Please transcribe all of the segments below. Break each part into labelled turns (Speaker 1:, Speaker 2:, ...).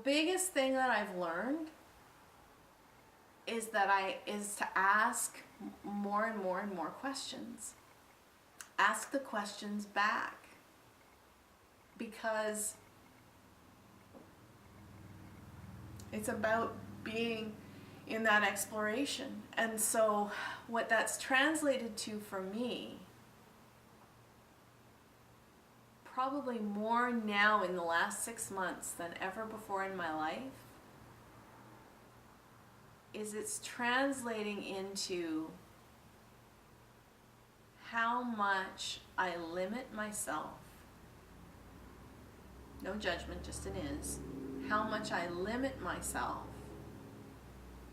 Speaker 1: biggest thing that I've learned is to ask more and more and more questions. Ask the questions back, because it's about being in that exploration. And so what that's translated to for me, probably more now in the last 6 months than ever before in my life, is it's translating into how much I limit myself. No judgment, just an is. How much I limit myself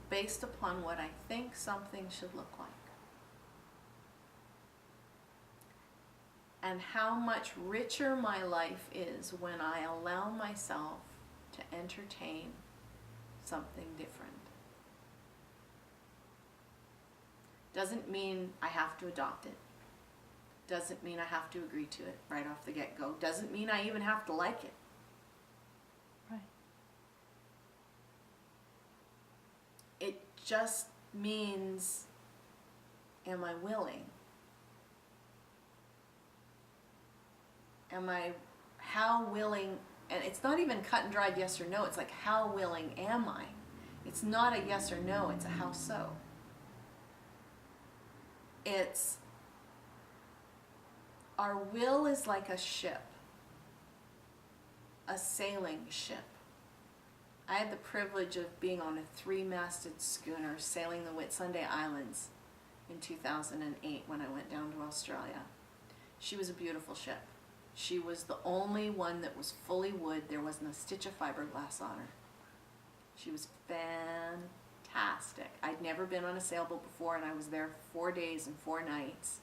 Speaker 1: based upon what I think something should look like. And how much richer my life is when I allow myself to entertain something different. Doesn't mean I have to adopt it. Doesn't mean I have to agree to it right off the get-go. Doesn't mean I even have to like it.
Speaker 2: Right.
Speaker 1: It just means, am I willing? How willing, and it's not even cut and dried yes or no, it's like, how willing am I? It's not a yes or no, it's a how so. It's, our will is like a ship, a sailing ship. I had the privilege of being on a 3-masted schooner sailing the Whitsunday Islands in 2008 when I went down to Australia. She was a beautiful ship. She was the only one that was fully wood. There wasn't a stitch of fiberglass on her. She was fantastic. I'd never been on a sailboat before, and I was there 4 days and 4 nights.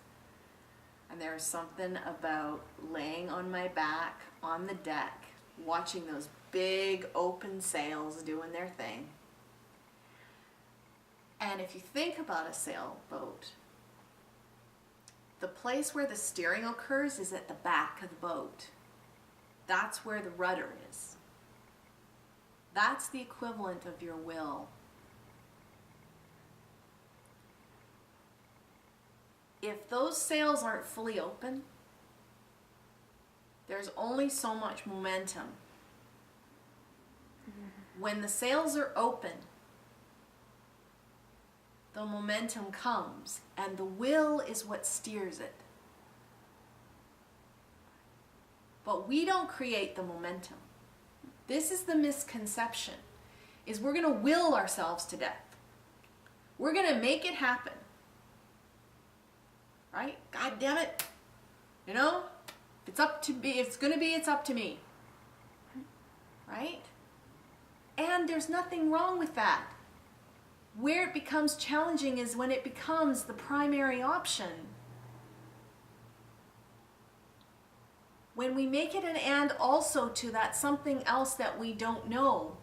Speaker 1: And there was something about laying on my back on the deck, watching those big open sails doing their thing. And if you think about a sailboat, the place where the steering occurs is at the back of the boat. That's where the rudder is. That's the equivalent of your will. If those sails aren't fully open, there's only so much momentum. When the sails are open, the momentum comes, and the will is what steers it. But we don't create the momentum. This is the misconception, is we're going to will ourselves to death. We're going to make it happen. Right? God damn it. You know? It's up to be, it's going to be, it's up to me. Right? And there's nothing wrong with that. Where it becomes challenging is when it becomes the primary option. When we make it an and also to that something else that we don't know.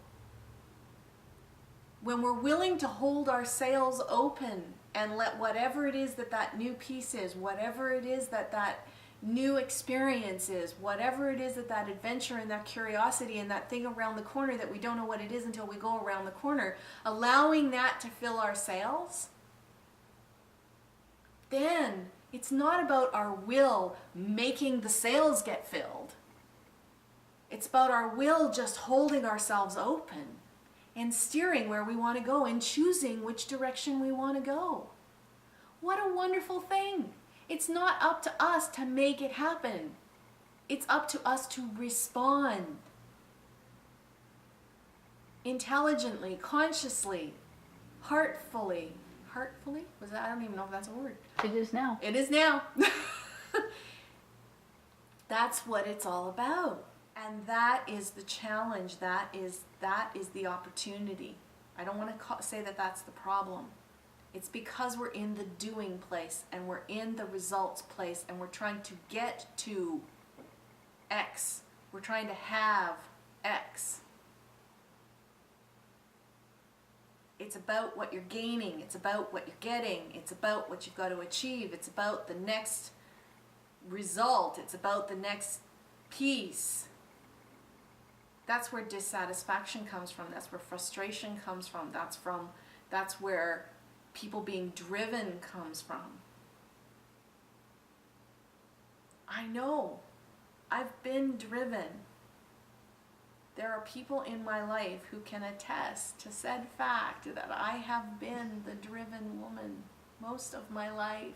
Speaker 1: When we're willing to hold our sails open and let whatever it is that new piece is, whatever it is that new experience is, whatever it is that adventure and that curiosity and that thing around the corner that we don't know what it is until we go around the corner, allowing that to fill our sails, then it's not about our will making the sails get filled. It's about our will just holding ourselves open and steering where we want to go and choosing which direction we want to go. What a wonderful thing. It's not up to us to make it happen. It's up to us to respond intelligently, consciously, heartfully. Heartfully? Was that? I don't even know if that's a word.
Speaker 2: It is now.
Speaker 1: It is now. That's what it's all about. And that is the challenge. That is the opportunity. I don't want to say that that's the problem. It's because we're in the doing place and we're in the results place and we're trying to get to X. We're trying to have X. It's about what you're gaining. It's about what you're getting. It's about what you've got to achieve. It's about the next result. It's about the next piece. That's where dissatisfaction comes from. That's where frustration comes from. That's where people being driven comes from. I know. I've been driven. There are people in my life who can attest to said fact that I have been the driven woman most of my life.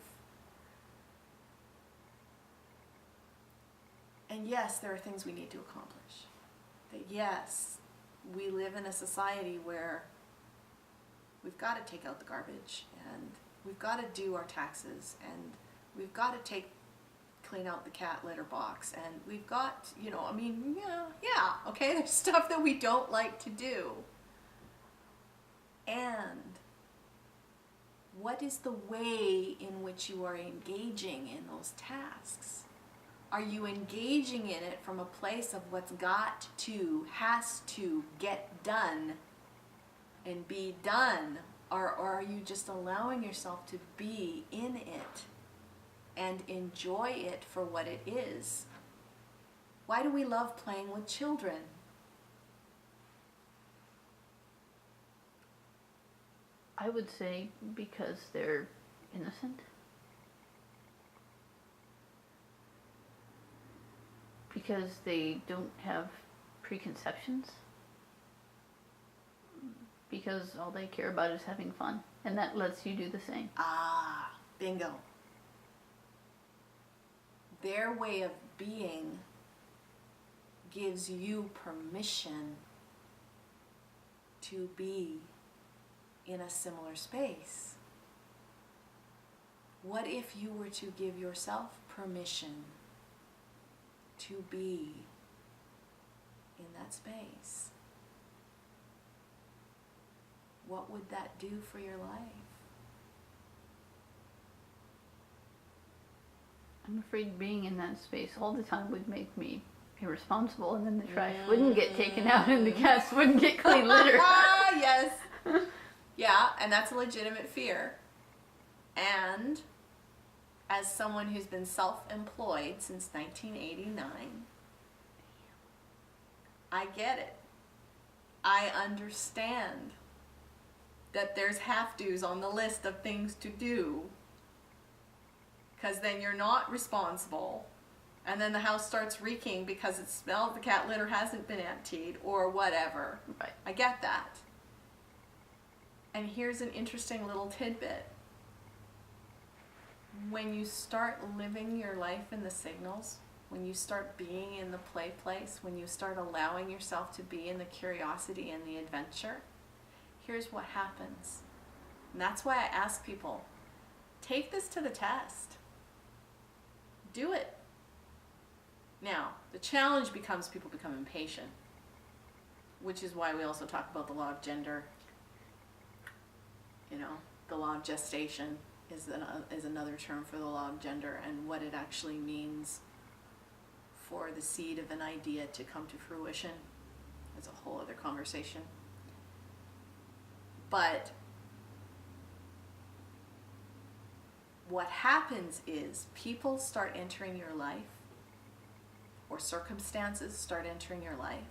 Speaker 1: And yes, there are things we need to accomplish. That yes, we live in a society where we've got to take out the garbage, and we've got to do our taxes, and we've got to clean out the cat litter box, and we've got, okay, there's stuff that we don't like to do. And what is the way in which you are engaging in those tasks? Are you engaging in it from a place of what's got to, has to get done and be done? Or are you just allowing yourself to be in it and enjoy it for what it is? Why do we love playing with children?
Speaker 2: I would say because they're innocent. Because they don't have preconceptions. Because all they care about is having fun. And that lets you do the same.
Speaker 1: Ah, bingo. Their way of being gives you permission to be in a similar space. What if you were to give yourself permission to be in that space? What would that do for your life?
Speaker 2: I'm afraid being in that space all the time would make me irresponsible, and then the trash wouldn't get taken out and the cats wouldn't get clean litter.
Speaker 1: Yes. Yeah, and that's a legitimate fear. And as someone who's been self-employed since 1989, I get it. I understand that there's have-tos on the list of things to do, because then you're not responsible, and then the house starts reeking because it smells, the cat litter hasn't been emptied, or whatever.
Speaker 2: Right.
Speaker 1: I get that. And here's an interesting little tidbit. When you start living your life in the signals, when you start being in the play place, when you start allowing yourself to be in the curiosity and the adventure, here's what happens. And that's why I ask people, take this to the test. Do it. Now, the challenge becomes people become impatient, which is why we also talk about the law of gender. The law of gestation is another term for the law of gender, and what it actually means for the seed of an idea to come to fruition is a whole other conversation. But what happens is people start entering your life, or circumstances start entering your life,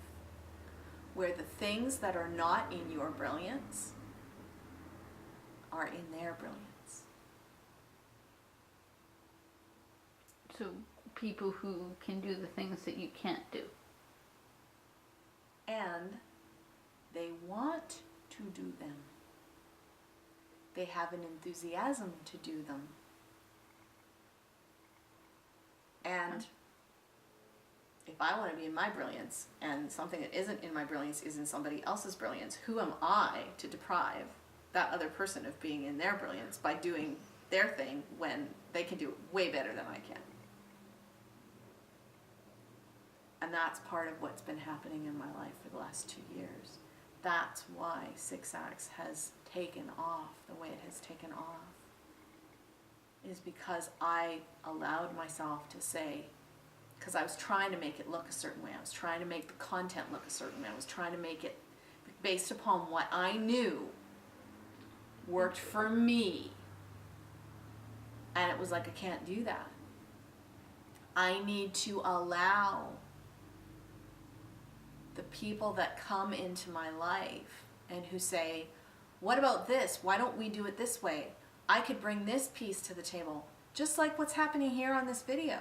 Speaker 1: where the things that are not in your brilliance are in their brilliance.
Speaker 2: So people who can do the things that you can't do.
Speaker 1: And they want to do them. They have an enthusiasm to do them. And if I want to be in my brilliance, and something that isn't in my brilliance is in somebody else's brilliance, who am I to deprive that other person of being in their brilliance by doing their thing when they can do it way better than I can? And that's part of what's been happening in my life for the last 2 years. That's why 6Acts has taken off the way it has taken off. Is because I allowed myself to say, because I was trying to make it look a certain way. I was trying to make the content look a certain way. I was trying to make it based upon what I knew worked for me. And it was like, I can't do that. I need to allow the people that come into my life and who say, what about this? Why don't we do it this way? I could bring this piece to the table, just like what's happening here on this video.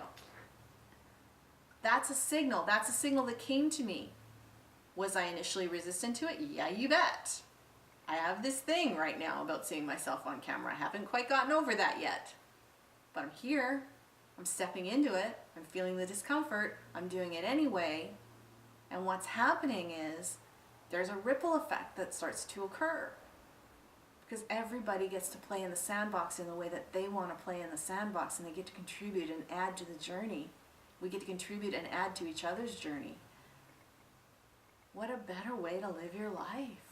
Speaker 1: That's a signal. That's a signal that came to me. Was I initially resistant to it? Yeah, you bet. I have this thing right now about seeing myself on camera. I haven't quite gotten over that yet. But I'm here. I'm stepping into it. I'm feeling the discomfort. I'm doing it anyway. And what's happening is there's a ripple effect that starts to occur. Because everybody gets to play in the sandbox in the way that they want to play in the sandbox, and they get to contribute and add to the journey. We get to contribute and add to each other's journey. What a better way to live your life.